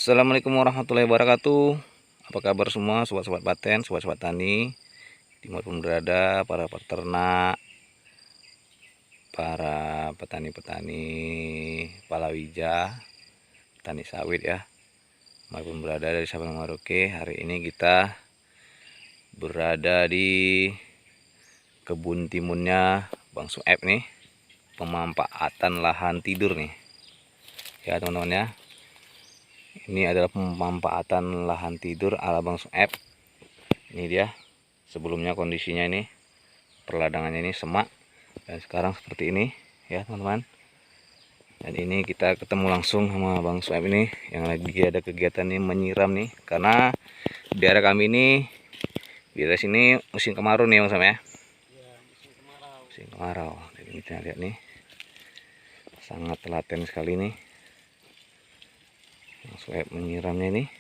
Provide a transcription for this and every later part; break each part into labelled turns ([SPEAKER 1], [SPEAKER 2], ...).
[SPEAKER 1] Assalamualaikum warahmatillahi wabarakatuh. Apa kabar semua sobat-sobat paten, sobat-sobat tani dimanapun berada, para peternak, para petani-petani palawija, petani sawit ya, dimanapun berada dari Sabang Merauke. Hari ini kita berada di kebun timunnya Bang Sueb nih, pemanfaatan lahan tidur nih ya teman-teman ya. Ini adalah pemanfaatan lahan tidur ala Bang Sueb. Ini dia sebelumnya kondisinya, ini perladangannya ini semak, dan sekarang seperti ini ya teman-teman. Dan ini kita ketemu langsung sama Bang Sueb ini yang lagi ada kegiatan nih menyiram nih, karena di daerah kami ini, di daerah sini musim kemarau nih Bang Sueb ya. Musim kemarau. Jadi kita lihat nih, sangat telaten sekali nih Bang Sueb menyiramnya nih.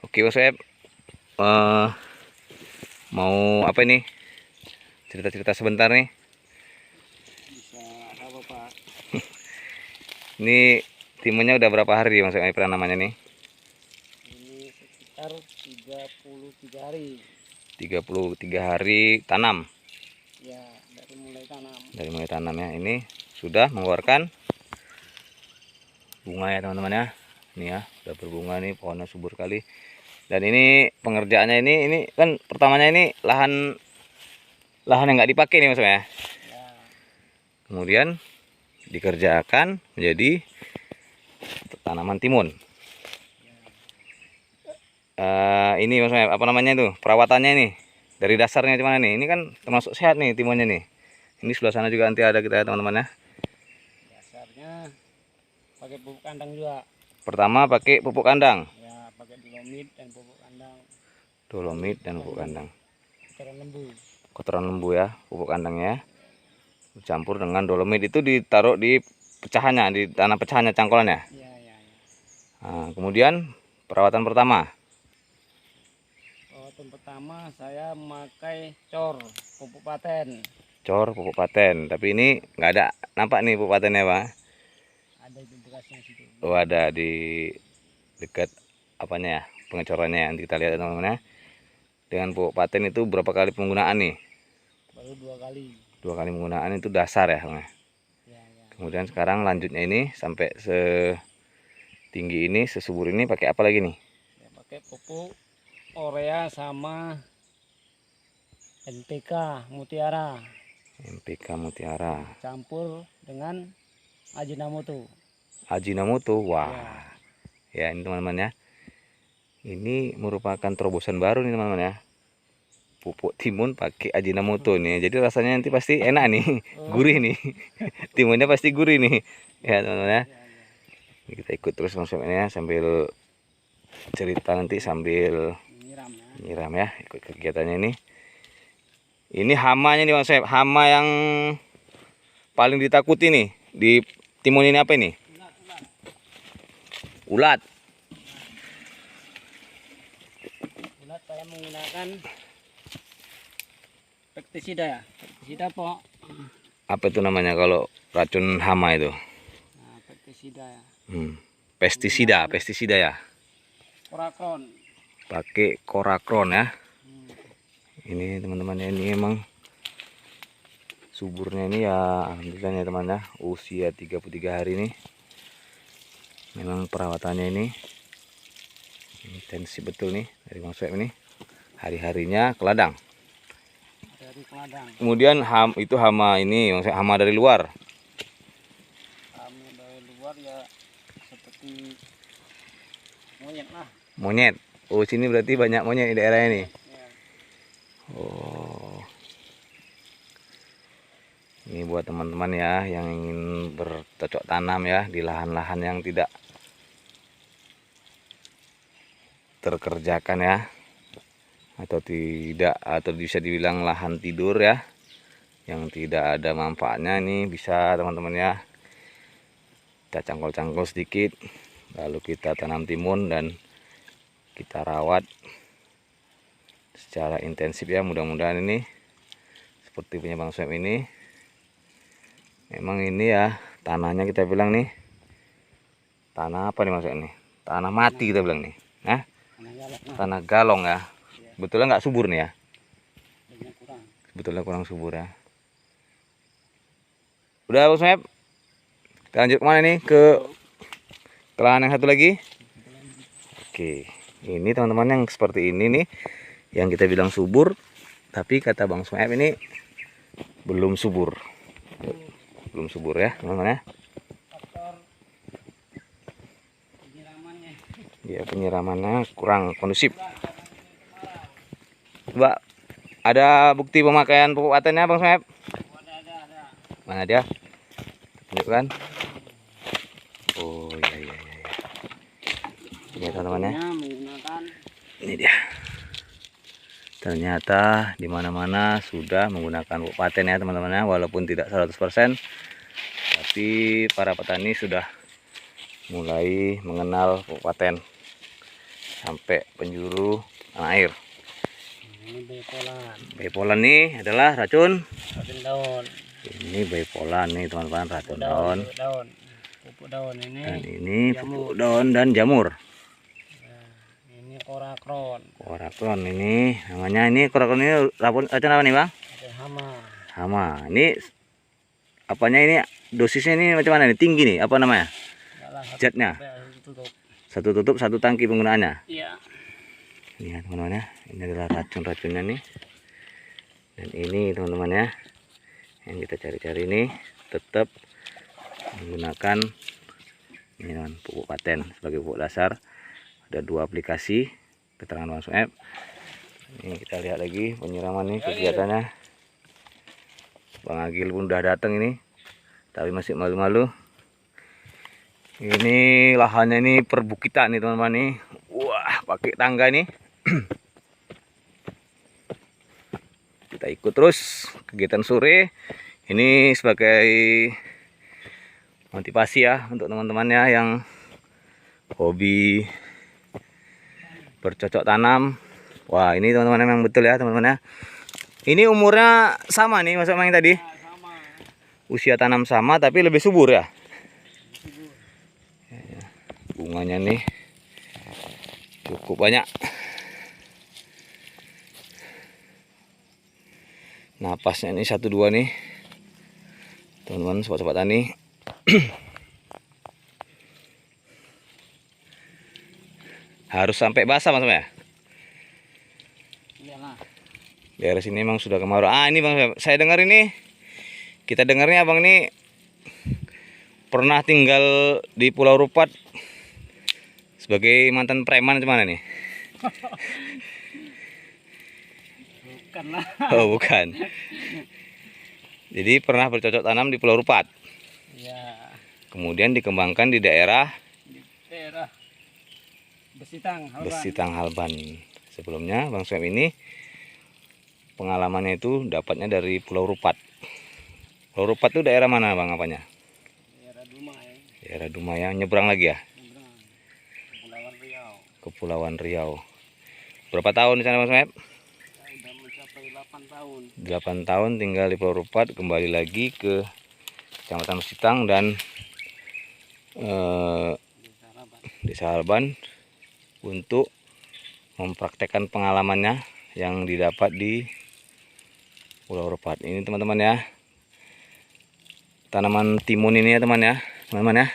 [SPEAKER 1] Oke Bang Sueb, mau apa ini? Cerita-cerita sebentar nih.
[SPEAKER 2] Bisa apa Pak?
[SPEAKER 1] Ini timunnya udah berapa hari Bang Sueb namanya nih?
[SPEAKER 2] Ini sekitar 33 hari.
[SPEAKER 1] 33 hari tanam.
[SPEAKER 2] Ya, dari mulai tanam.
[SPEAKER 1] Dari mulai tanam ya. Ini sudah mengeluarkan bunga ya teman-teman ya. Ini ya, udah berbunga nih, pohonnya subur kali. Dan ini pengerjaannya ini kan pertamanya ini lahan yang nggak dipakai nih maksudnya.
[SPEAKER 2] Ya.
[SPEAKER 1] Kemudian dikerjakan menjadi tanaman timun. Ini maksudnya apa namanya itu, perawatannya ini dari dasarnya gimana nih? Ini kan termasuk sehat nih timunnya nih. Ini sebelah sana juga nanti ada kita teman-teman ya.
[SPEAKER 2] Dasarnya pakai pupuk kandang juga.
[SPEAKER 1] Pertama pakai pupuk kandang.
[SPEAKER 2] Ya, pakai dolomit dan pupuk kandang.
[SPEAKER 1] Dolomit dan pupuk kandang.
[SPEAKER 2] Kotoran lembu.
[SPEAKER 1] Kotoran lembu ya, pupuk kandangnya. Dicampur dengan dolomit, itu ditaruh di pecahannya, di tanah pecahannya, cangkolannya.
[SPEAKER 2] Ya, ya, ya.
[SPEAKER 1] Nah, kemudian perawatan pertama.
[SPEAKER 2] Perawatan pertama saya memakai cor pupuk paten.
[SPEAKER 1] Cor pupuk paten, tapi ini nggak ada nampak nih pupuk patennya Pak.
[SPEAKER 2] Ada di bekasnya situ.
[SPEAKER 1] Oh, ada di dekat apanya ya, pengecorannya ya. Nanti kita lihat teman-teman ya. Dengan pupuk paten itu berapa kali penggunaan nih?
[SPEAKER 2] Baru 2 kali.
[SPEAKER 1] 2 kali penggunaan itu dasar ya Bang.
[SPEAKER 2] Ya, ya.
[SPEAKER 1] Kemudian sekarang lanjutnya ini sampai setinggi ini, sesubur ini, pakai apa lagi nih?
[SPEAKER 2] Ya, pakai pupuk urea sama NPK Mutiara.
[SPEAKER 1] NPK Mutiara.
[SPEAKER 2] Campur dengan Ajinomoto.
[SPEAKER 1] Ajinomoto, wah. Ya ini teman-teman ya. Ini merupakan terobosan baru nih teman-teman ya. Pupuk timun pakai Ajinomoto nih. Jadi rasanya nanti pasti enak nih, gurih nih. Timunnya pasti gurih nih. Ya teman-teman ya. Ini kita ikut terus maksudnya sambil cerita nanti sambil nyiram ya, ikut kegiatannya ini. Ini hamanya nih Bang Sueb, hama yang paling ditakuti nih di timun ini apa ini? Ulat.
[SPEAKER 2] Ulat saya menggunakan pestisida ya. Pestisida Pok.
[SPEAKER 1] Apa itu namanya kalau racun hama itu?
[SPEAKER 2] Nah, pestisida ya.
[SPEAKER 1] Pestisida ya.
[SPEAKER 2] Korakron.
[SPEAKER 1] Pakai Korakron ya. Ini teman-teman ya, ini emang suburnya ini ya alhamdulillah ya teman ya. Usia 33 hari ini. Memang perawatannya ini intensif betul nih dari Bang Sueb ini. Hari-harinya ke ladang.
[SPEAKER 2] Dari keladang.
[SPEAKER 1] Kemudian itu hama ini, maksudnya hama dari luar.
[SPEAKER 2] Hama dari luar ya seperti monyet lah.
[SPEAKER 1] Monyet. Oh, sini berarti banyak monyet di daerah ini.
[SPEAKER 2] Ya.
[SPEAKER 1] Oh. Ini buat teman-teman ya yang ingin bercocok tanam ya di lahan-lahan yang tidak terkerjakan ya, atau bisa dibilang lahan tidur ya, yang tidak ada manfaatnya. Ini bisa teman-teman ya, kita cangkol-cangkol sedikit, lalu kita tanam timun dan kita rawat secara intensif ya. Mudah-mudahan ini seperti punya Bang Sueb ini Memang ini ya tanahnya kita bilang nih tanah apa nih maksudnya nih? Tanah mati kita bilang nih. Nah, tanah galong ya. Betulnya nggak subur nih ya. Sebetulnya kurang subur ya. Udah Bang Sueb. Kita lanjut kemana nih? Ke lahan yang satu lagi. Oke. Ini teman-teman yang seperti ini nih. Yang kita bilang subur. Tapi kata Bang Sueb ini belum subur. Belum subur ya teman-teman ya.
[SPEAKER 2] Faktor penyiramannya.
[SPEAKER 1] Ya penyiramannya kurang kondusif. Coba ada bukti pemakaian pupuk patennya Bang Sueb?
[SPEAKER 2] Ada.
[SPEAKER 1] Mana dia? Tunjukkan. Oh iya. Ini teman-teman ya.
[SPEAKER 2] Menggunakan
[SPEAKER 1] Ini dia. Ternyata di mana-mana sudah menggunakan pupuk paten ya teman-teman ya, walaupun tidak 100%, tapi para petani sudah mulai mengenal pupuk paten sampai penjuru tanah air.
[SPEAKER 2] ini bepolan.
[SPEAKER 1] Bepolan nih adalah racun.
[SPEAKER 2] Racun daun.
[SPEAKER 1] Ini bepolan nih teman-teman, racun daun.
[SPEAKER 2] Pupuk daun ini.
[SPEAKER 1] Dan ini pupuk daun dan jamur.
[SPEAKER 2] Ini korakron.
[SPEAKER 1] Korakron ini namanya, ini korakron ini racun apa nih Bang?
[SPEAKER 2] Hama.
[SPEAKER 1] Hama. Ini apanya ini, dosisnya ini macam mana nih? Tinggi nih, apa namanya? Zatnya. Satu tutup satu tangki penggunaannya.
[SPEAKER 2] Iya.
[SPEAKER 1] Ini ya teman-teman ya. Ini adalah racun-racunnya nih. Dan ini teman-teman ya, yang kita cari-cari ini tetap menggunakan ini teman, pupuk paten sebagai pupuk dasar. Ada 2 aplikasi keterangan Bang Sueb. Ini kita lihat lagi penyiraman nih kegiatannya. Bang Agil pun udah datang ini, tapi masih malu-malu. Ini lahannya ini perbukitan nih teman-teman nih. Wah, pakai tangga nih. Kita ikut terus kegiatan sore. Ini sebagai motivasi ya untuk teman-temannya yang hobi bercocok tanam. Wah, ini teman-teman memang betul ya teman-teman ya. Ini umurnya sama nih masuk yang tadi.
[SPEAKER 2] Sama.
[SPEAKER 1] Usia tanam sama tapi lebih subur ya. Bunganya nih cukup banyak. Napasnya ini 1-2 nih. Teman-teman sobat-sobat tani. Harus sampai basah Mas ya.
[SPEAKER 2] Iyalah.
[SPEAKER 1] Daerah sini memang sudah kemarau. Ini Bang, saya dengar ini, kita dengarnya Bang ini pernah tinggal di Pulau Rupat sebagai mantan preman gimana nih?
[SPEAKER 2] Bukan lah.
[SPEAKER 1] Oh bukan. Jadi pernah bercocok tanam di Pulau Rupat.
[SPEAKER 2] Iya.
[SPEAKER 1] Kemudian dikembangkan di daerah Besitang Halban. Sebelumnya Bang Sueb ini pengalamannya itu dapatnya dari Pulau Rupat. Pulau Rupat itu daerah mana Bang apanya?
[SPEAKER 2] Daerah Dumai.
[SPEAKER 1] Daerah Dumai, nyebrang lagi ya?
[SPEAKER 2] Kepulauan Riau.
[SPEAKER 1] Kepulauan Riau. Berapa tahun di sana Bang Sueb?
[SPEAKER 2] Sudah mencapai 8 tahun.
[SPEAKER 1] 8 tahun tinggal di Pulau Rupat, kembali lagi ke Kecamatan Besitang dan Desa Halban untuk mempraktekkan pengalamannya yang didapat di Pulau Rupat. Ini teman-teman ya, tanaman timun ini ya teman-teman ya.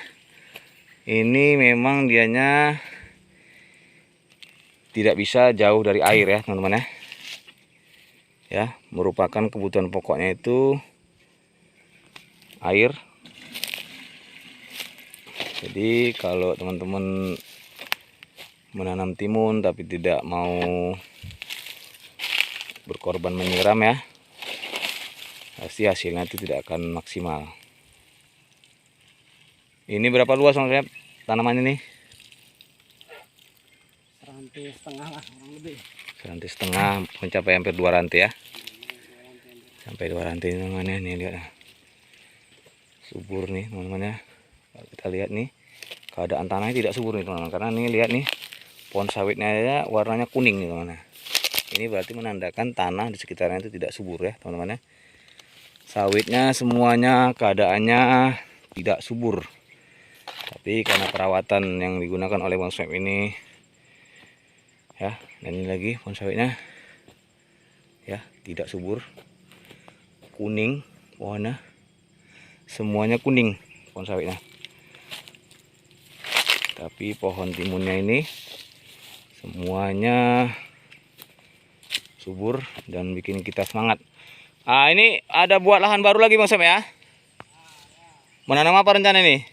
[SPEAKER 1] Ini memang dianya tidak bisa jauh dari air ya teman-teman ya. Ya, merupakan kebutuhan pokoknya itu air. Jadi kalau teman-teman menanam timun tapi tidak mau berkorban menyiram ya, pasti hasilnya itu tidak akan maksimal. Ini berapa luas maksudnya tanaman ini?
[SPEAKER 2] Rantai setengah lah, kurang lebih.
[SPEAKER 1] Rantai setengah, mencapai hampir 2 rantai ya. Sampai 2 rantai namanya nih, lihat. Subur nih teman-teman ya. Kalau kita lihat nih, keadaan tanahnya tidak subur nih teman-teman, karena nih lihat nih, pohon sawitnya ya warnanya kuning nih teman-teman. Ini berarti menandakan tanah di sekitarnya itu tidak subur ya teman-teman ya. sawitnya semuanya keadaannya tidak subur. Tapi karena perawatan yang digunakan oleh Bang Soeb ini ya, dan ini lagi pohon sawitnya ya tidak subur, kuning pohonnya, semuanya kuning pohon sawitnya. Tapi pohon timunnya ini semuanya subur dan bikin kita semangat. Ah, ini ada buat lahan baru lagi Bang Soeb ya. Menanam apa rencana ini?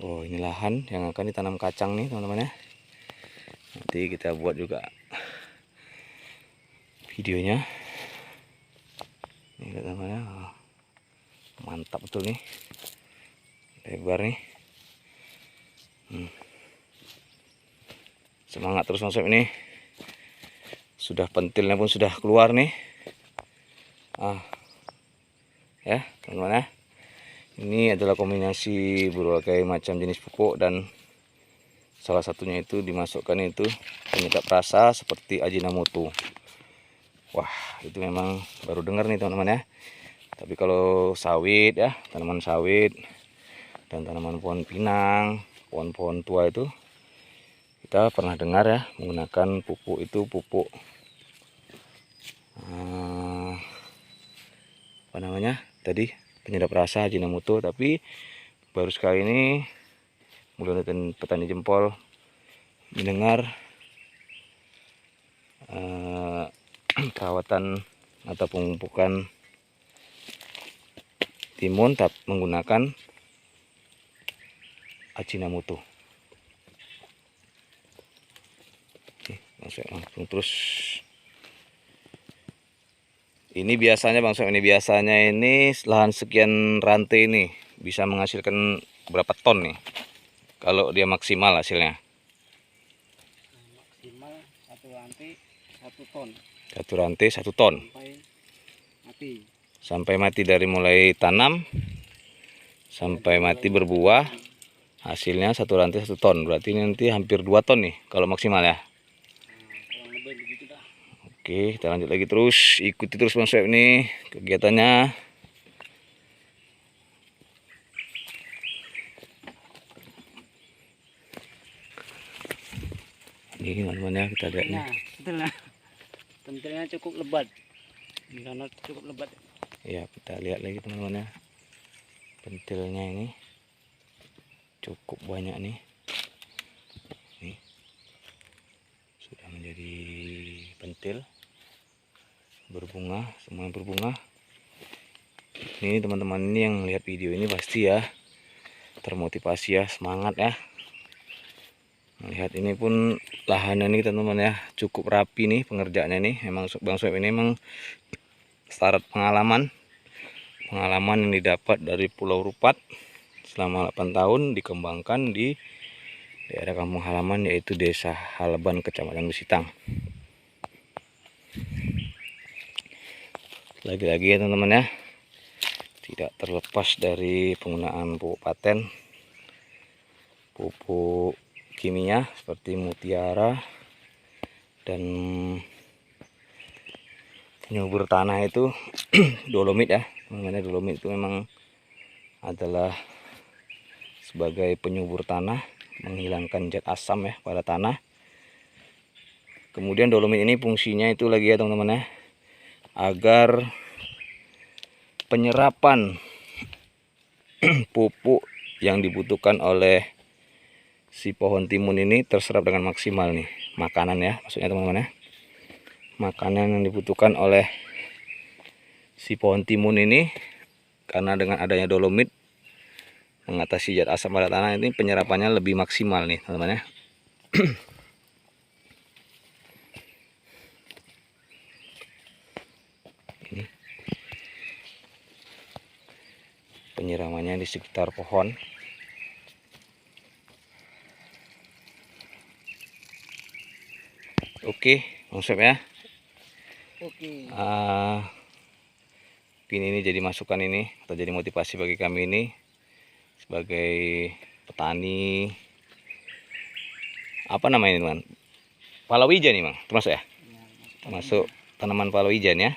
[SPEAKER 1] Oh, ini lahan yang akan ditanam kacang nih teman-teman ya. Nanti kita buat juga videonya. Ini teman-teman ya. Mantap betul nih. Lebar nih. Semangat terus Bang Soeb ini. Sudah pentilnya pun sudah keluar nih. Ya teman-teman ya. Ini adalah kombinasi berbagai macam jenis pupuk dan salah satunya itu dimasukkan itu penyedap rasa seperti Ajinomoto. Wah, itu memang baru dengar nih teman-teman ya. Tapi kalau sawit ya, tanaman sawit dan tanaman pohon pinang, pohon-pohon tua itu kita pernah dengar ya menggunakan pupuk itu pupuk apa namanya tadi, penyedap rasa Ajinomoto. Tapi baru sekali ini mulai petani jempol mendengar perawatan atau pemupukan timun menggunakan Ajinomoto. Langsung terus. Ini biasanya Bang Soeb, ini lahan sekian rantai ini bisa menghasilkan berapa ton nih kalau dia maksimal hasilnya?
[SPEAKER 2] Maksimal satu rantai 1 ton.
[SPEAKER 1] Satu rantai 1 ton. Sampai mati dari mulai tanam sampai mati berbuah, hasilnya satu rantai 1 ton. Berarti nanti hampir 2 ton nih kalau maksimal ya.
[SPEAKER 2] Kurang lebih begitu dah.
[SPEAKER 1] Oke, kita lanjut lagi terus, ikuti terus Bang Soeb ini kegiatannya. Ini teman-teman ya, kita lihat nih.
[SPEAKER 2] Nah, pentilnya cukup lebat. Di sana cukup lebat.
[SPEAKER 1] Ya, kita lihat lagi teman-teman ya. Pentilnya ini cukup banyak nih. Nih. Sudah menjadi pentil. Berbunga, semua berbunga. Ini teman-teman ini yang lihat video ini pasti ya termotivasi ya, semangat ya. Melihat ini pun lahannya nih teman-teman ya, cukup rapi nih pengerjaannya nih. Memang Bang Soeb ini memang syarat pengalaman yang didapat dari Pulau Rupat selama 8 tahun dikembangkan di daerah kampung halaman, yaitu Desa Haleban, Kecamatan Besitang. Lagi-lagi ya teman-teman ya, tidak terlepas dari penggunaan pupuk paten, pupuk kimia seperti Mutiara dan penyubur tanah itu dolomit ya teman-teman. Dolomit itu memang adalah sebagai penyubur tanah, menghilangkan zat asam ya pada tanah. Kemudian dolomit ini fungsinya itu lagi ya teman-teman ya, agar penyerapan pupuk yang dibutuhkan oleh si pohon timun ini terserap dengan maksimal nih. Makanan ya maksudnya teman-teman ya, makanan yang dibutuhkan oleh si pohon timun ini, karena dengan adanya dolomit mengatasi zat asam pada tanah ini, penyerapannya lebih maksimal nih teman-teman ya. Ini penyiramannya di sekitar pohon. Oke Bang Soeb ya.
[SPEAKER 2] Oke.
[SPEAKER 1] Ini jadi masukan ini atau jadi motivasi bagi kami ini sebagai petani, apa namanya teman, palawija nih Bang, termasuk ya, termasuk tanaman palawija ya.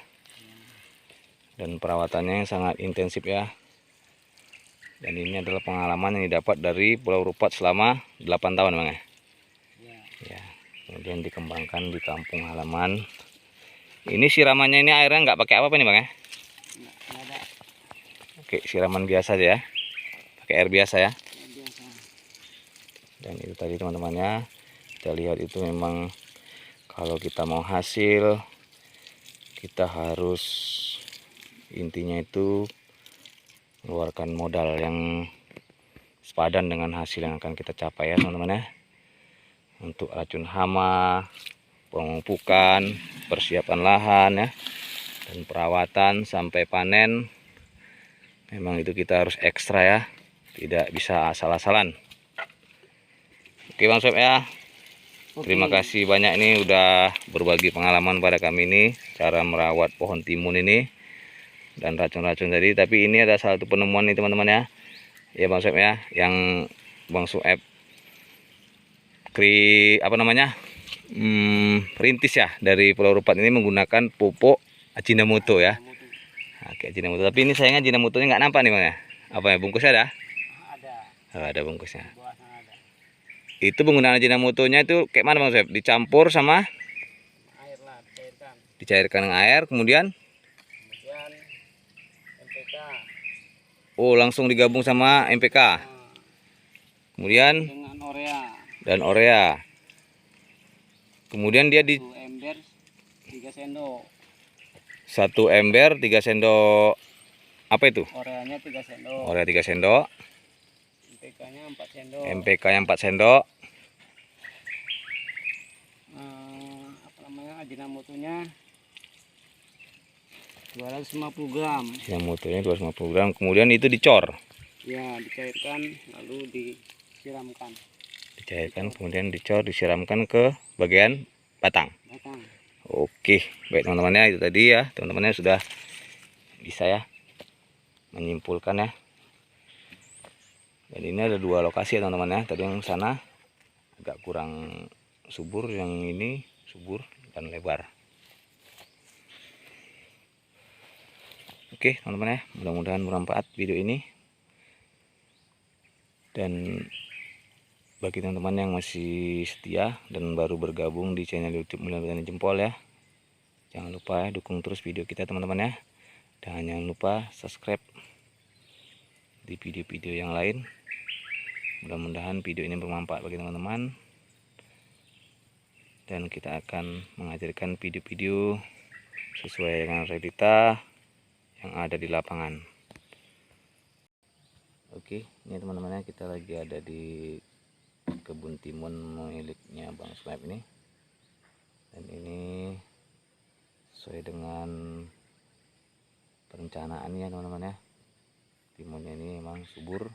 [SPEAKER 1] dan perawatannya yang sangat intensif ya. Dan ini adalah pengalaman yang didapat dari Pulau Rupat selama 8 tahun Bang ya. Ya, kemudian dikembangkan di kampung halaman. Ini siramannya ini airnya nggak pakai apa-apa nih Bang ya?
[SPEAKER 2] Nggak ada.
[SPEAKER 1] Oke, siraman biasa aja ya. Pakai air biasa ya.
[SPEAKER 2] Biasa.
[SPEAKER 1] Dan itu tadi teman-teman ya. Kita lihat itu memang kalau kita mau hasil, kita harus intinya itu mengeluarkan modal yang sepadan dengan hasil yang akan kita capai ya teman-teman ya. Untuk racun hama, pemupukan, persiapan lahan ya, dan perawatan sampai panen, memang itu kita harus ekstra ya, tidak bisa asal-asalan. Oke Bang Sob ya, terima kasih banyak ini udah berbagi pengalaman pada kami ini cara merawat pohon timun ini dan racun-racun tadi. Tapi ini ada salah satu penemuan nih teman-teman ya Bang Sob ya, yang Bang Soeb rintis ya dari Pulau Rupat ini menggunakan pupuk Ajinomoto ya. Oke, Ajinomoto. Tapi ini sayangnya Ajinomotonya nggak nampak nih Bang ya. Apa ya, bungkusnya ada?
[SPEAKER 2] Ada.
[SPEAKER 1] Oh, ada bungkusnya.
[SPEAKER 2] Di bawah sana ada.
[SPEAKER 1] Itu penggunaan Ajinomotonya itu kayak mana Bang Soeb? Dicampur sama
[SPEAKER 2] Air lah, dicairkan.
[SPEAKER 1] dicairkan dengan air, kemudian
[SPEAKER 2] Kemudian MPK.
[SPEAKER 1] oh langsung digabung sama MPK. Kemudian
[SPEAKER 2] Dengan urea.
[SPEAKER 1] dan urea. Kemudian dia di
[SPEAKER 2] 1 ember 3 sendok.
[SPEAKER 1] 1 ember 3 sendok. Apa itu?
[SPEAKER 2] Ureanya 3 sendok.
[SPEAKER 1] Urea 3 sendok.
[SPEAKER 2] MPK-nya 4 sendok.
[SPEAKER 1] MPK-nya 4 sendok.
[SPEAKER 2] Ajinomotonya 250 gram.
[SPEAKER 1] Ajinomotonya 250 gram. Kemudian itu dicor.
[SPEAKER 2] Ya, dicairkan lalu disiramkan.
[SPEAKER 1] Dicairkan kemudian dicor, disiramkan ke bagian batang. Oke, baik teman-teman ya, itu tadi ya teman-temannya sudah bisa ya menyimpulkan ya. Dan ini ada 2 lokasi ya teman-teman ya. Tadi yang sana agak kurang subur, yang ini subur dan lebar. Oke teman-teman ya, mudah-mudahan bermanfaat video ini. Dan bagi teman-teman yang masih setia dan baru bergabung di channel YouTube Mulia Bertani Jempol ya, jangan lupa ya dukung terus video kita teman-teman ya. Dan jangan lupa subscribe di video-video yang lain. Mudah-mudahan video ini bermanfaat bagi teman-teman. Dan kita akan mengajarkan video-video sesuai dengan realita yang ada di lapangan. Oke, ini teman-teman ya, kita lagi ada di kebun timun miliknya Bang Soeb ini. Dan ini sesuai dengan perencanaannya teman-teman ya. Timunnya ini memang subur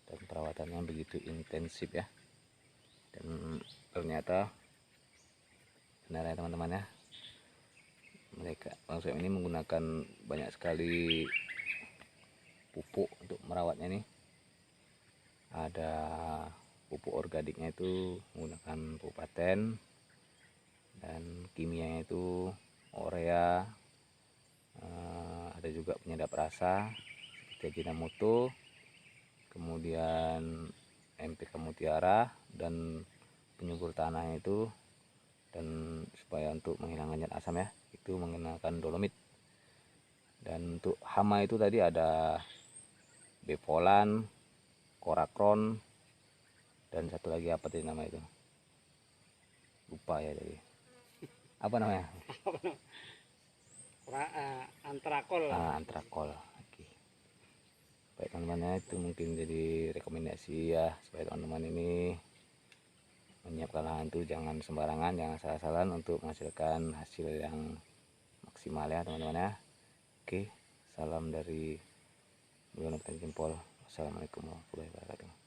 [SPEAKER 1] dan perawatannya begitu intensif ya. Dan ternyata benar ya teman-teman ya, Bang Soeb ini menggunakan banyak sekali pupuk untuk merawatnya nih. Ada pupuk organiknya itu menggunakan pupuk paten, dan kimianya itu urea, ada juga penyedap rasa seperti Ajinomoto, kemudian MPK Mutiara, dan penyubur tanahnya itu, dan supaya untuk menghilangkan zat asam ya, itu menggunakan dolomit. Dan untuk hama itu tadi ada bepolan, korakron, dan satu lagi apa tadi nama itu, lupa ya tadi apa namanya.
[SPEAKER 2] Antrakol lah.
[SPEAKER 1] Antrakol. Oke. Baik teman-teman, itu mungkin jadi rekomendasi ya, supaya teman-teman ini menyiapkan lahan itu jangan sembarangan, jangan salah-salah untuk menghasilkan hasil yang maksimal ya teman-teman ya. Oke, salam dari Mulia Bertani Jempol. Wassalamualaikum warahmatullahi wabarakatuh.